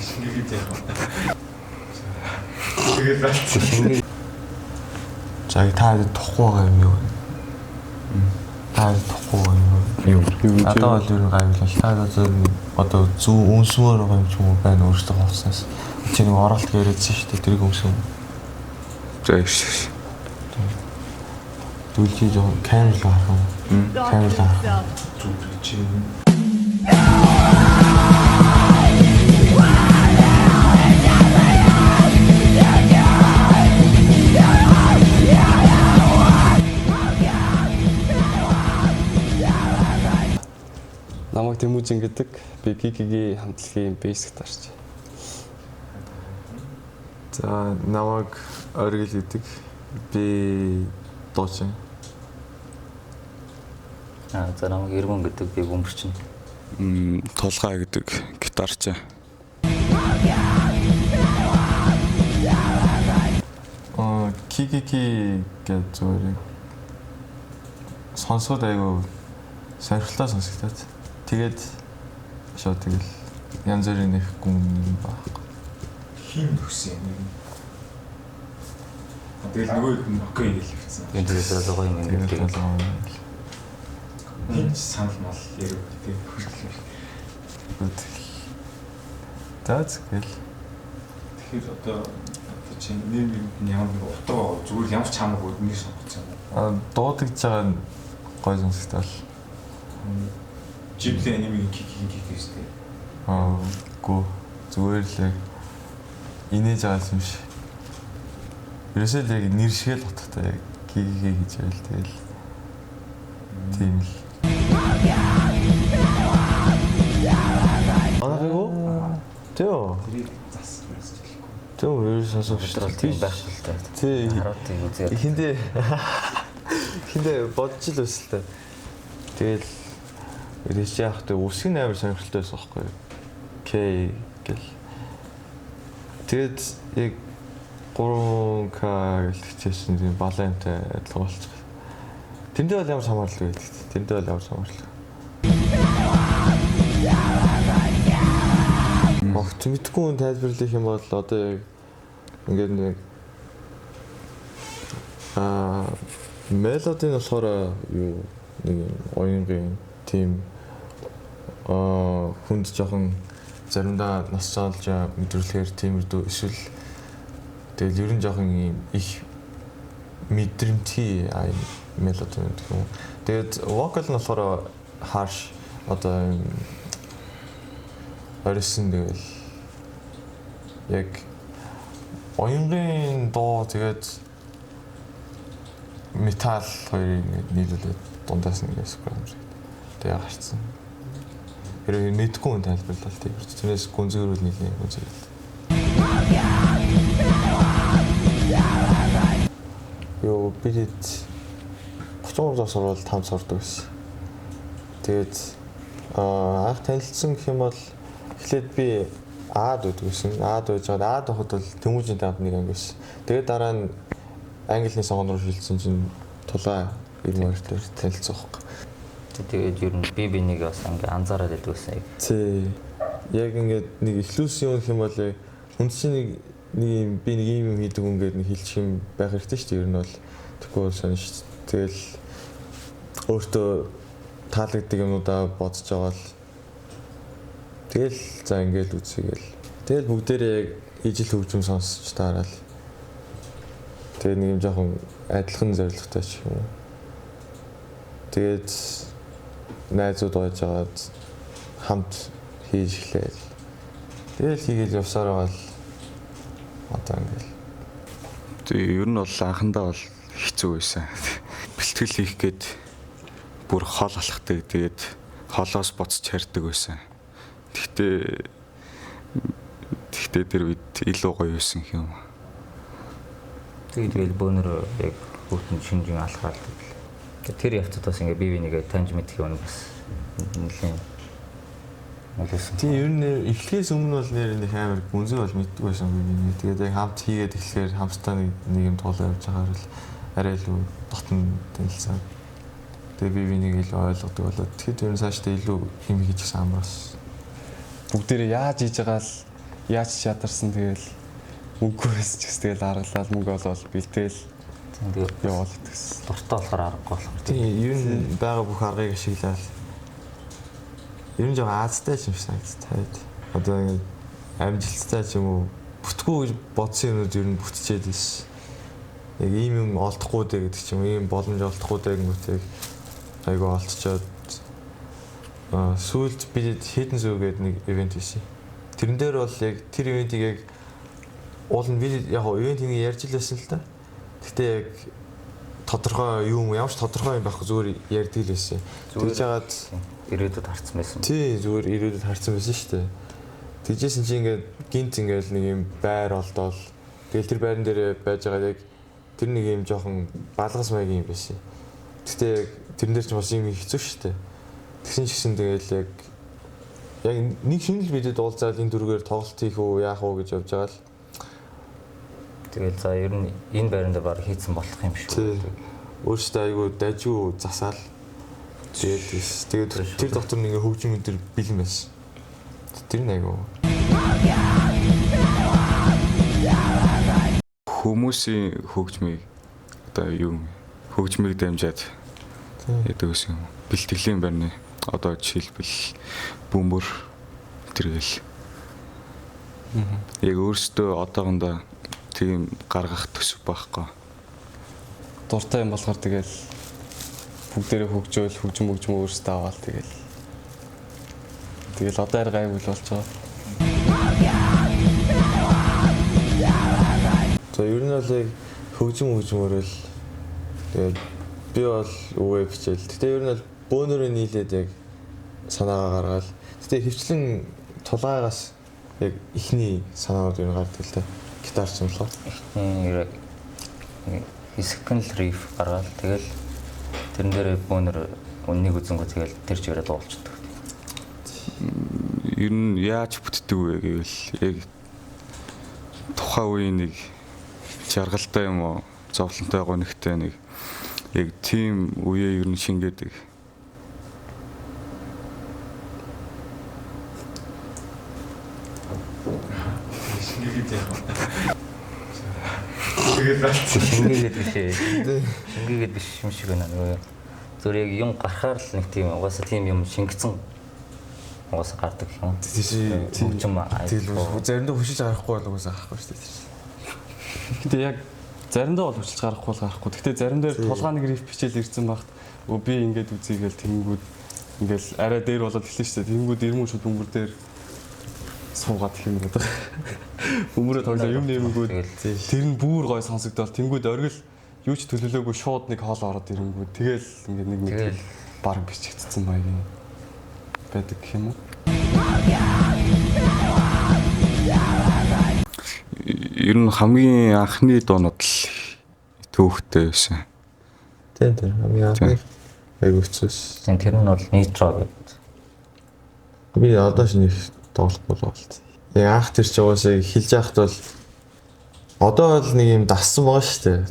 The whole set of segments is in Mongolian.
Шингээд яах вэ? Тэгээд байна. За та тухгүй байгаа юм юу? Та тухгүй байгаа юм юу? Одоо бол юу гайвлаа. Та одоо зөв үнсмөр байгаа юм ч юм уу байна өөртөө хавцснаас. Чи нэг оролт яриадсан шүү дээ тэрийг өмсөн. За ш. Түлхий жоо камер харах юм. Камер харах. Зүг чи. Намайг Тэмүүжин гэдэг би Кикигийн хамтлагийн бэйс гитарч. За намайг Оргил гэдэг би дуучин. За намайг Иргэн гэдэг би бөмбөрчин. Тулгай гэдэг гитарч. Кикики гэж зүгээр сонсоод айгу сонирхолтой сонсогдоод тэгээд шууд тэгэл янз бүрийн нэг гүн юм байна. Хин өгсөн юм. Тэгэл нөгөө нөкөө ингээл хэвчсэн. Тэгээд гоё юм ингээд. Хин санал мал ярив гэдэг хүртэл. Тэгэл. Тэгэхээр одоо чи нэр ямар нэг утга зүгээр ямар ч хамаагүй нэг сонгоц юм. Дуудаж байгаа гой сонсогдол. Жиблээ анимыг киктэй. Гүү зүгээр л инээж байгаа юм шиг. Ерөөсөө л яг нэр шиг л утгатай яг кики гэж байл тэгэл. Тийм л. Анаагүй. Тэo. Тэрийг засгаас хэлэхгүй. Тэo ерөөсөө сонсогдол Тийм байх л та. Тий. Харуудыг үзээд. Хиндэ бодож л өсөлтөө. Тэгэл ирээч яах вэ? Үсгийн амар сонирхолтой байсан байхгүй юу? К гэл. Тэгэд яг 3К гэлчихсэн тийм балантай адилхан болчих. Тэндээ бол ямар самарлаг байдаг. Тэндээ бол ямар самарлаг. Огт мэдгүй хүн тайлбарлах юм бол одоо яг ингээд нэг мелодийн болохоор юу нэг оюунгийн тим хүнд жоохон заримдаа нас цаалж мэдрүүлэхээр тиймэрдүү эсвэл тэгэл ер нь жоохон юм их мэдрэмтгий мелоди гэх юм. Тэгээд вокал нь болохоор харш одоо орсон тэгэл яг оюунгийн дуу тэгээд метал хоёрыг нийлүүлээд дундаас нэг скрам шиг. Тэгээ гарцсан. Хэрэг мэдгүй хүн тайлбарлал тийм. Тэрнээс гүнзгийрүүл нийлээ гүнзгийрүүл. Йоо бидэд 33-аас ороод 5 сурдаг байсан. Тэгээд анх танилцсан гэх юм бол эхлээд би Аад байдаг гэсэн. Аад байж байгаа. Аад хахад бол Тэмүүжийн тамд нэг анги байсан. Тэгээд дараа нь англи сонгон руу шилжсэн чинь тулгай ирмээр дээр танилцсан байхгүй. Тэгээд ер нь би бинийг бас ингээ анзаараад байдаг гэсэн. Тий. Яг ингээд нэг ихлүүлсэн юм хэм бол хүн чинь нэг би нэг юм хийдэг ингээд нэг хэлчих юм байх хэрэгтэй шүү дээ. Ер нь бол тэгэхгүй бол сонь шүү. Тэгэл өөртөө таалагддаг юмудаа бодож байгаа л тэгэл за ингээд үзьгээл. Тэгэл бүгдээрээ яг ижил хөгжим сонсч таарал. Тэгээ нэг юм жоохон адилхан зорилготой ч юм уу. Тэгээд найзууд байжгаад хамт хийж эхлэв. Тэгэл хийгээл явсаар байгаа л одоо ингээл. Тэгээ ер нь бол анхандаа бол хэцүү байсан. Бэлтгэл хийх гээд бүр хол алхдаг. Тэгээд холоос боцож хардаг байсан. Тэгтээ тэр үед илүү гоё байсан юм. Тэгээд бөөнөр яг хүүтэн шинжин алхаад тэр явцад бас ингээ бие бинийгээ таньж мэдэх юм бас нэлээд нөлөөсөн. Тийм ер нь эхлээс өмнө бол нэр нэг амар гүнзгий бол мэддэг байсан бие биний. Тэгээд яг хамт хийгээд эхлэхээр хамтдаа нэг юм туулаа явж байгаагаар л арай илүү дотн танилцсан. Тэгээд бие бинийг илүү ойлгодог болоод тэгэхэд ер нь цаашдаа илүү юм хийж гисэн амраас. бүгдээрээ яаж хийж байгаа л яаж чадарсан тэгэл мөнгөөс ч гэсэн тэгэл аргалал мөнгө олоод бэлдээл Тэгээд яваад гэсэн. дуртай болохоор аргагүй болохоор Тийм ер нь байгаа бүх аргыг ашиглаад ер нь жоо Азтай юм шиг санагдаад. Одоо ингэ амжилттай ч юм уу бүтгүү гэж бодсон юмуд ер нь бүтчихэд биш. Яг ийм юм олдохгүй дэ гэдэг ч юм уу, ийм боломж олдохгүй дэ гэмтэг айгаа олдчоод сүүлд бид хитэн зүү гэдэг нэг ивент хийсэн. Тэрэн дээр бол яг тэр ивентийг яг уул нь бид яг ивентийг ярьж лээсэн л та. Гэтэ яг тодорхой юм ямар ч тодорхой юм байхгүй зүгээр ярьдаг л байсан. Тэгж жагаад ирээдүйд харцсан байсан. тий зүгээр ирээдүйд харсан байсан шүү дээ. Тэгжсэн чи ингээд гинт ингээд нэг юм байр олдоол тэгэл тэр байран дээр байж байгаа яг тэр нэг юм жоохон балгас маягийн юм байсан. Гэтэ яг тэрэн дээр ч бас юм хэцүү шүү дээ. Тэгсэн ч гэсэн тэгэл яг нэг шинэл бидэд уулзаад энэ дүргээр тоглолт хийх үү яах үү гэж явж байгаа л. Тэгэл за ер нь энэ байранд баг хийцэн болох юм шүү. Өөрөөсөө айгүй дажгүй засаал. Тэгээд тэр доктор нэг хөгжим өндөр бэлэн байсан. Тэр нэг айгүй. Хүмүүсийн хөгжмийг одоо юу хөгжмийг дамжаад яадаг гэсэн бэлтгэлийн байрны одоо жишээлбэл бөмбөр тэргээл яг өөрөөсөө одоогондоо тийм гаргах төсөв байхгүй. Дуртай юм болохоор тэгэл бүгдээрээ хөгжөөл хөгжим өөрсдөө аваад тэгэл одоо арай гайвал болж байгаа. За ер нь бол яг хөгжмөөр л тэгээд би бол өвөө бичээл. Гэтэ ер нь бол бөөнөрөө нийлээд яг санаагаа гаргаад. Гэтэ хөвчлэн тулгаагаас яг ихний санаанууд ер нь гардаг л та. Гитар ч юм лоо. Яг хэсэгэн л риф гаргаад тэгэл тэрэн дээр бөөнөр үннийг үзэнгөө тэгэл тэр чигээр дуулцдаг. Ер нь яаж бүтдэг вэ гэвэл яг тухайн үеийн нэг жаргалтай юм уу зовлонтой гонигтай нэг яг тийм үеэ ер нь шингээдэг. Шингээгээд биш юм шиг байна нөгөө. Зөв яг юм гарахаар л нэг тийм угаасаа тийм юм шингэсэн угаасаа гардаг юм. Хөгжим тэгэл заримдаа хүчиж гарахгүй бол угаасаа гарахгүй шүү дээ. Гэтэ яг заримдаа бол хүчилж гарахгүй л гарахгүй. Гэтэ зарим дээр тулгааны риф бичээл ирсэн багт би ингээд үзийгээл тэнгүүд ингээл арай дээр болоод эхлэн шүү дээ. Тэнгүүд ирмүү шууд бөмбөр дээр суугаад их юм байна. Бөмбөрөө тоглоо юм нэмэнгүүд тэр нь бүр гой сонсогдоод тэнгүүд оргил юу ч төлөвлөөгүй шууд нэг хоол ороод ирэнгүүд тэгэл ингээд нэг баг бичигдсэн маягийн байдаг гэх юм уу? Ер нь хамгийн анхны дуунууд л төвхтэй байсан. Тийм хамгийн анхны айгуу хэцүүс. тэр нь бол нитро гэдэг. Би одоо ч нэг тоглохгүй л болт. Яг анх тэр ч угаасаа хэлж яхад бол одоо бол нэг юм дассан байгаа шүү дээ.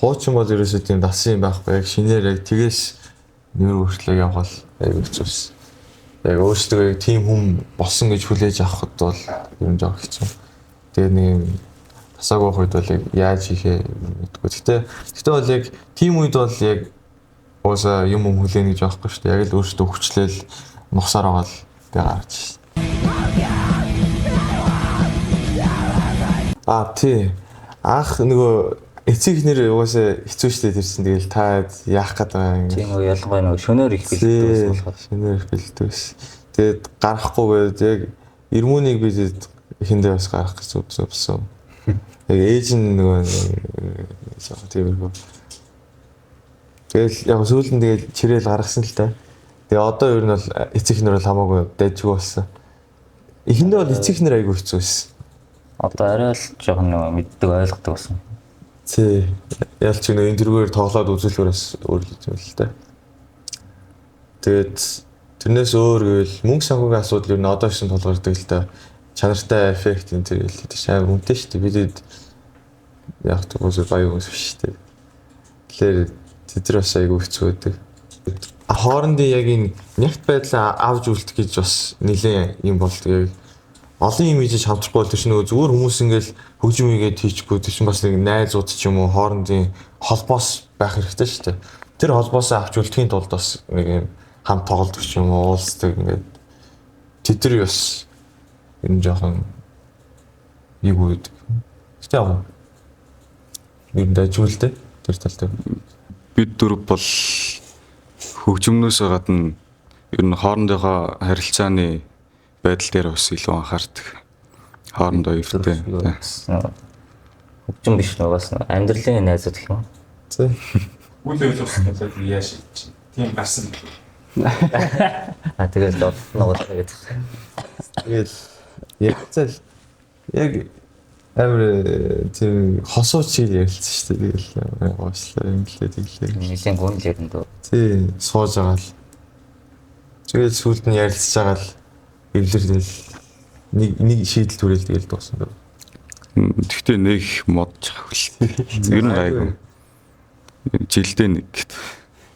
Хуучин бол ерөөсөө тийм дассан юм байхгүй. Яг шинээр яг тгээс нэр өөрчлөө явах айгуу хэцүүс. Яг өөрсдөө яг тийм хүм болсон гэж хүлээж авахд бол юм жоо хэцүү. Тэгээ нэг юм тасаагүй үед бол яг яаж хийхээ мэдгүй. Гэтэ бол яг тийм үед бол яг уусаа юм хүлээнэ гэж байхгүй шүү дээ. Яг л өөрсдөө хүчлээл нухсаар байгаа л би гарч шээ. Тий. Анх нөгөө эцэг нэр угаасаа хэцүү шүү дээ тэрсэн. Тэгэл та яах гээд байгаа юм. Тийм үү ялангуяа нөгөө шөнөөр их бэлддэг болохоор. Шөнөөр их бэлддэг. Тэгээд гарахгүйгээд яг эрмүүнийг бид эхэндээ бас гарах гэж үзсэн. Яг ээж нь нөгөө тиймэрхүү. Тэгэл яг сүүлд нь тэгэл чирээл гаргасан л та. Тэгээ одоо ер нь бол эцэг нэр бол хамаагүй дайжгүй болсон. Эхэндээ бол эцэг нэр айгүй хэцүү байсан. Одоо арай л жоохон нөгөө мэддэг ойлгодог болсон. Тий. Ялч нэг энэ дөрвөөр тоглоод үзүүлэхээрээс өөрлөж юм л та. Тэгээд тэрнээс өөр гэвэл мөнгө санхүүгийн асуудал ер нь одоо шин тулгардаг л та. Чанартай эффект энэ төр хэлээд шаа үнэтэй шүү дээ. Бидэд яг төгөөс баян ус биш шүү дээ. Тэгэхээр тэд бас айгүй хэцүү байдаг. хоорондын яг энэ нягт байдлаа авж үлдэх гэж бас нэлээд юм болдог. Яг олон юм хийж хамтрахгүй бол тэр чинь зүгээр хүмүүс ингээл хөгжим хийгээд хийчихгүй тэр чинь бас нэг найзууд ч юм уу хоорондын холбоос байх хэрэгтэй шүү дээ. Тэр холбоосоо авч үлдэхийн тулд бас нэг юм хамт тоглолдог ч юм уу уулздаг ингээд тэдэр бас ер нь жоохон нэг үед гэтээ яг ер нь дажуултай тэр талтай Бид дөрв бол хөгжмнөөс гадна ер нь хоорондынхоо харилцааны байдал дээр бас илүү анхаардаг. Хоорондоо өвтэй. Хөгжим биш нөө бас амьдралын найзууд гэх юм. тий. Үйл явдлыг яаж хийж тийм гарсан. Тэгээд ногоолоо гэдэг. Тэгэл яг цэл яг амар тийм хосуу чиг ярилцсан шүү дээ. Тэгэл уушлаа юм лээ тэглээ. Нилийн гүн л ярина дөө. Тий, сууж байгаа л. Тэгээд сүүлд нь ярилцж байгаа л эвлэрдэл нэг шийдэл түрэл тэгэл дуусна дөө. Тэгтээ нэг модж хавл. Ер нь гайгүй. Жилдээ нэг гэт.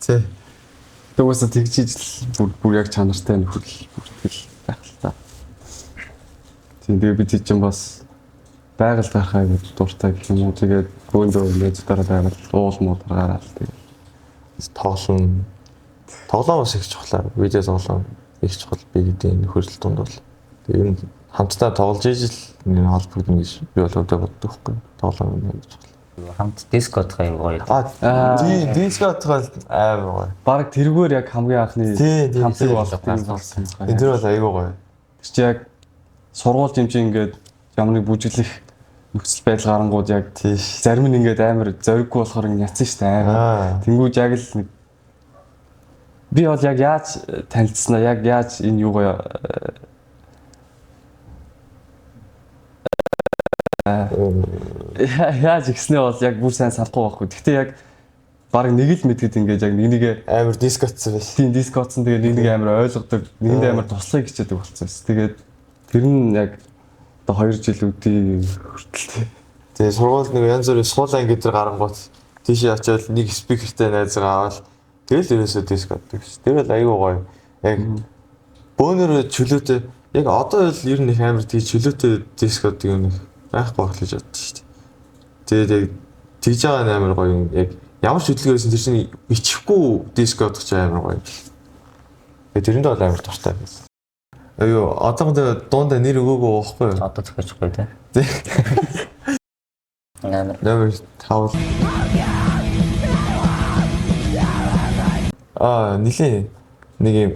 Тий. Тэгвэл тэгжиж бүр яг чанартай нөхөл бүртгэл байх л та. Тэгээ бид чинь бас байгаль гарахаа гэж дуртай гэх юм уу. Тэгээд гөөндөө мэддээр байгаль уул муударгаараа л тэгээ тоглоом бас их чухлаа. Видео тоглоом их чухал би гэдэг нөхөрлөл дунд бол. Тэгээ ер нь хамтдаа тоглож ижил нэг холбогдно гэж би бол өдөө боддог байхгүй. Тоглоом нэг чухал. Хамт дискод гоё гоё. Дискод бол аав гоё. баг тэргээр яг хамгийн анхны хамтыг болох болсон. Энэ дэр бол айгүй гоё. Тэр чи яг сургууль юм чи ингээд ямар нэг бүжиглэх нөхцөл байдал гарангууд яг Тийш. зарим нь ингээд амар зориггүй болохоор ингээд яцсан шүү дээ амар. Тэнгүүж яг л нэг би бол яг яаж танилцсанаа яг яаж энэ юугаа яаж ихснээ бол яг бүр сайн санахгүй байхгүй. Гэхдээ яг баг нэг л мэдгэд ингээд яг нэгнийгээ Амар дискотсон биш. тийм дискотсон тэгээд нэг амар ойлгодог, нэгэндээ амар туслахыг хичээдэг болсон. Тэгээд тэр нь яг одоо 2 жил үдий хүртэл Тэгээ сургуульд нэг янз бүрийн суулаа ингэ дээр гарангуут тийшээ очиод нэг спикертэй найзгаа аваад тэгэл ерөөсөө дискотдог ш. Тэр бол айгүй гоё. Яг бөөнөр чөлөөтэй яг одоо л ер нь их амар тийм чөлөөтэй дискотдаг юм байхгүй байх л гэж боддог ш. Тэгээд яг тэгж байгаа нь амар гоё юм. Яг ямар ч хөдөлгөөнөөс тэр чинь ичихгүй дискотдог ч амар гоё. Тэгээд тэрэнд бол амар дуртай байсан. Айюу одоогоо дундаа нэр өгөөгөө байхгүй юу? Одоо зохиочихгүй те. Номер 5. Нилийн нэг юм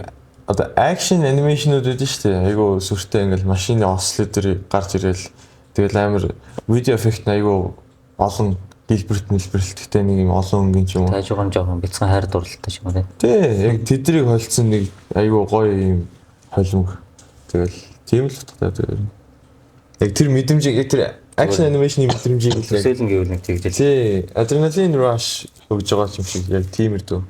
одоо акшн анимашнууд үүдэн шүү дээ. Айгу сүртэй ингээл машины ослоо дээр гарч ирээл тэгэл амар видео эффект айгу олон дэлбэрэлт гэхдээ нэг юм олон өнгийн ч юм уу. Тайжгон жоохон бяцхан хайр дурлалтай ч юм уу те. Тий, яг тэдрийг холцсон нэг айгу гоё юм холимог. Тэгэл тийм л утгатай тэр. Яг тэр мэдрэмжийг яг тэр акшн анимашны мэдрэмжийг л яг Төсөөлөн гэвэл нэг тэгжэл. тий, адреналин rush өгж байгаа юм шиг яг тийм эрдөө.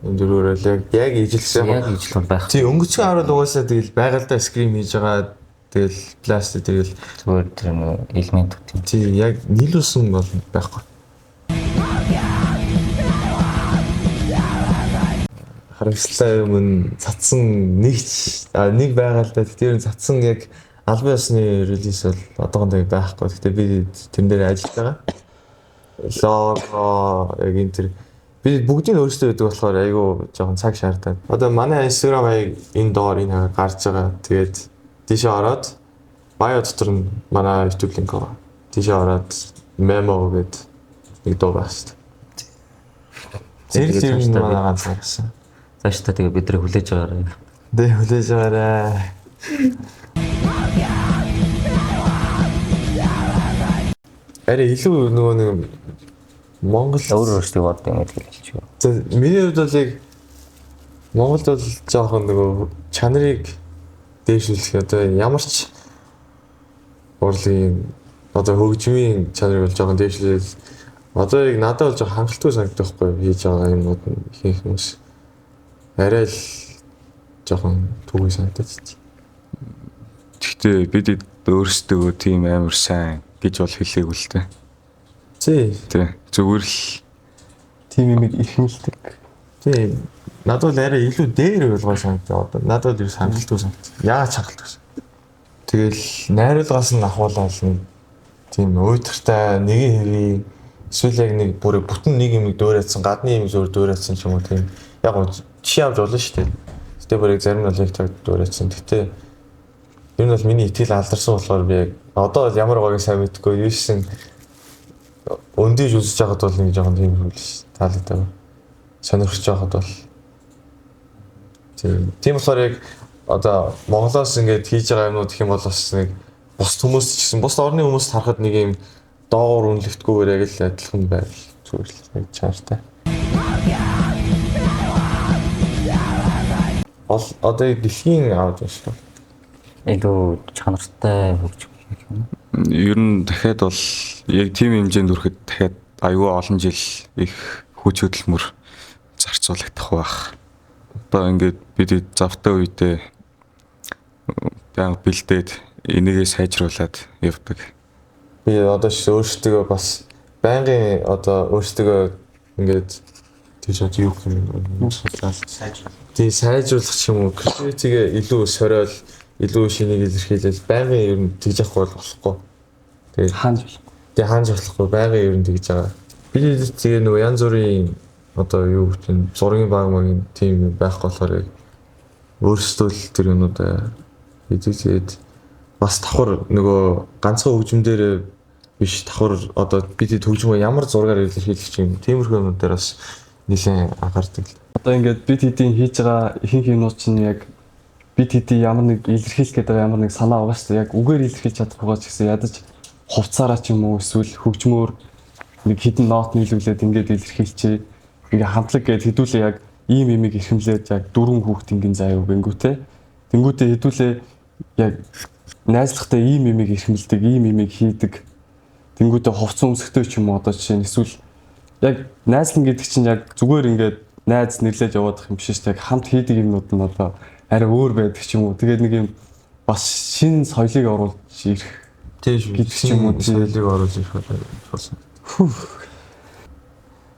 Өндөрөөр яг ижилсэн Яг ижил бол байх. тий, өнгөцгөн харуул угаасаа тэгэл байгальдаа скрим хийж байгаа тэгэл пластик тэгэл Зүгээр тэр нэг элемент тийм. тий, яг нийлүүлсэн бол байхгүй. Харагслаа юм цацсан нэг байгальдаа тэр цацсан яг албан ёсны релиз бол одоогондоо байхгүй. Гэхдээ би тэрэн дээр ажиллаж байгаа. Лого яг энэ тэр би бүгдийг өөрсдөө өгдөг болохоор айгүй жоохон цаг шаардаад. Одоо манай Instagram хаяг энэ доор энэ гарч байгаа. Тэгээд тийшээ ороод bio дотор нь манай YouTube линк байгаа. Тийшээ ороод memo гэдэг нэг дуу байна шүү дээ. Тэр манай ганц гарсан. Цааш та тэгээ бидрээ хүлээж байгаарай. Дэ хүлээж байгаарай. Арай илүү нөгөө нэг Монгол Өөр өөрсдөө бод юм гэдэг хэлж байна. За миний хувьд бол яг Монголд бол жоохон нөгөө чанарыг дээшлүүлэх одоо ямар ч урлагийн одоо хөгжмийн чанарыг бол жоохон дээшлүүлээд одоо яг надад бол жоохон хангалттай санагдах байхгүй хийж байгаа юмнууд нь хийх хүмүүс арай л жоохон түгэй санагдаж байна. Гэхдээ бид өөрсдөө тийм амар сайн гэж бол хэлээгүй л дээ. Тий. Тий. Зүгээр л Тим имийг эрхэмлдэг. Тий. Надад бол арай илүү дээр болгоо санагдаа. Одоо надад юу хангалтгүй санагдав. Яаж хангалтгүй. Тэгэл найруулгаас нь ахуулаад нэг тийм уйдгартай нэг хэвээ эсвэл яг нэг бүр бүтэн нэг юм дөөрөөцсөн, гадны юм зөөр дөөрөөцсөн ч юм уу тийм. Яг гоо жишээ авч болно шүү дээ. Гэтэ бүр яг зарим нь бол яг таг дөөрөөцсөн. Гэтэ ер нь бол миний итгэл алдарсан болохоор би яг одоо бол ямар байгааг сайн мэдэхгүй юусэн өндөөж үзэж байхад бол нэг жоохон тийм хөл ш. Таалагдав. Сонирхож байхад бол тийм болохоор яг одоо Монголоос ингээд хийж байгаа юмнууд гэх юм бол бас нэг бус хүмүүс ч гэсэн бус орны хүмүүст харахад нэг юм доогуур үнэлэхгүйгээр яг л адилхан байвал зүгээр л нэг чанартай. Одоо дэлхийн аваад байна шүү. Илүү чанартай хөгжих юм. ер нь дахиад бол яг тийм хэмжээнд хүрэхэд дахиад аюул олон жил их хүч хөдөлмөр зарцуулагдах байх. Одоо ингээд бид завтай үедээ бэлдээд энийгээ сайжруулад явдаг. Би одоо өөрсдөө бас байнгын одоо өөрсдөө ингээд тийш юу гэх юм тий сайжруулах юм уу креативээ илүү сориол илүү шинийг илэрхийлэл байнгын ер нь тэгж явахгүй болохгүй. Тэгээд хаанж болохгүй байнгын ер нь тэгж байгаа. Би тэгээ нөгөө янз бүрийн одоо юу гэх юм зургийн баг магийн тим байх болохоор өөрсдөө л тэр юмудаа эзэжээд бас давхар нөгөө ганцхан хөгжмөөр биш давхар одоо бид хөгжмөө ямар зургаар илэрхийлэх юм тиймэрхүү юмуд дээр бас нэлээд анхаардаг. Одоо ингээд бид хэдийн хийж байгаа ихэнх юмнууд чинь яг бид хэдий ямар нэг илэрхийлэх гэдэг ямар нэг санаа байгаа шүү дээ. Яг үгээр илэрхийлж чадахгүй ч гэсэн ядаж хувцаараа ч юм уу эсвэл хөгжмөөр нэг хідэн нот нийлүүлээд ингээд илэрхийлчээ. Ингээ хамтлаг гээд хэдүүлээ яг ийм имийг эрхэмлээд яг дөрвөн хүүхд ингийн заяа үгэнгүүтээ. Тэнгүүтээ хэдүүлээ яг найзлахтай ийм имийг эрхэмлдэг, ийм имийг хийдэг. Тэнгүүтээ хувцсан өмсгтэй ч юм уу одоо жишээ нь эсвэл яг найзлан гэдэг чинь яг зүгээр ингээд найз нэрлэж яваадах юм биш шүү дээ. Яг хамт хийдэг юмнууд нь одоо арай өөр байдаг ч юм уу. Тэгээд нэг юм бас шинэ соёлыг оруулж ирэх гэдэг ч юм уу соёлыг оруулж ирэх болсон.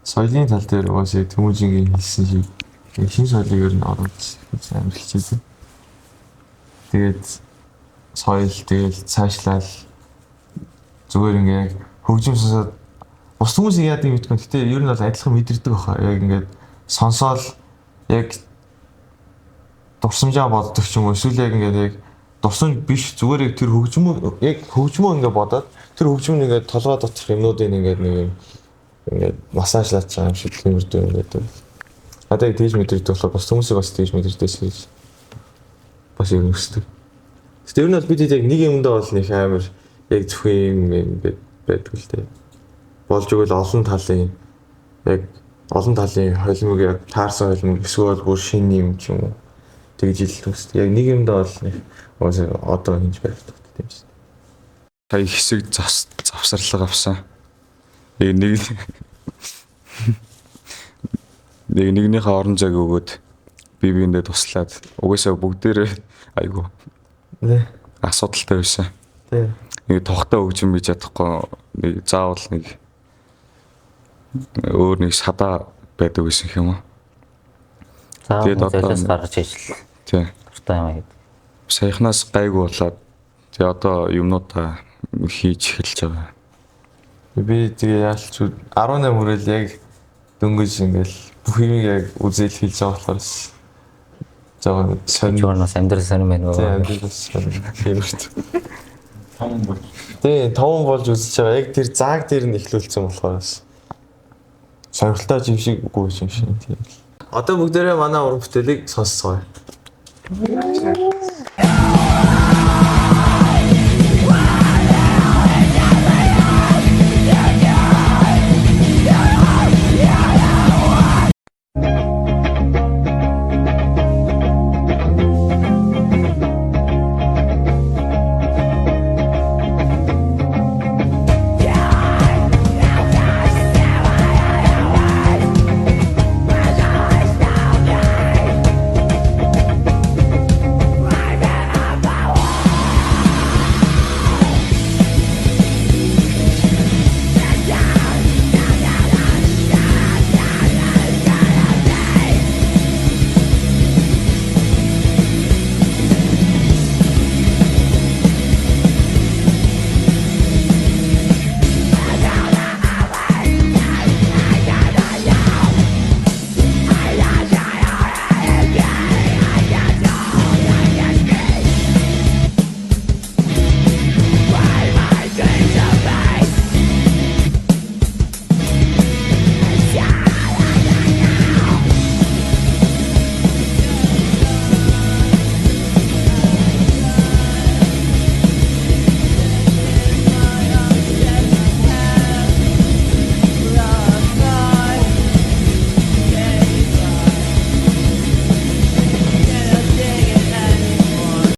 Соёлын тал дээр угаасаа Тэмүүжингийн хэлсэн шиг шинэ соёлыг ер нь оруулж амжилтчихэд. Тэгээд соёл тэгэл цаашлал зүгээр ингээд хөгжим сонсоод бус хүмүүс яадаг юм бэ? Гэтэ ер нь бол адилхан мэдэрдэг баха. Яг ингээд сонсоол яг дурсамжаа боддог ч юм уу эсвэл яг ингээд яг дурсамж биш зүгээр яг тэр хөгжмөө ингээд бодоод тэр хөгжмөнд ингээд толгой доторх юмнуудыг ингээд нэг юм ингээд массажлаач байгаа юм шиг тиймэрдүү ингээд одоо яг тийж мэдэрдэг болохоор бас хүмүүсийг бас тийж мэдэрдээс гэж бас юм өсдөг. Гэтэ ер нь бол бид яг нэг юмдаа бол нэг амар яг зөвхөн юм ингээд байдаг л дээ. Болж игэл олон талын холимог яг таарсан холимог эсвэл бүр шинэ юм ч юм уу тэгж ил төсдөг. Яг нэг юмдаа бол нэг одоо хийж байх хэрэгтэй юм шиг. Та их хэсэг завсарлага авсан. Нэгнийхээ орон зайг өгөөд бие биендээ туслаад угаасаа бүгдээрээ айгу асуудалтай байсан. Тий. Нэг тогтоо хөгжим хийж чадахгүй нэг заавал нэг өөр нэг садаа байдаг гэсэн юм уу? Тэгээд одоо гаргаж ижил. Тий. Дуртай юм хэд. Саяхнаас гайгүй болоод тэгээ одоо юмнуудаа хийж эхэлж байгаа. Би тэгээ яалч 18 хүрэл яг дөнгөж ингээл бүх юм яг үзэл хийж байгаа болохоор заа сонирхолоос амьдрал сонирм байна уу? Тэгээ таван болж үзэж байгаа. Яг тэр зааг дээр нь эхлүүлсэн болохоор сонирхолтой юм шиггүй юм шиг тийм. Одоо бүгдээрээ манай уран бүтээлийг сонсцгоё.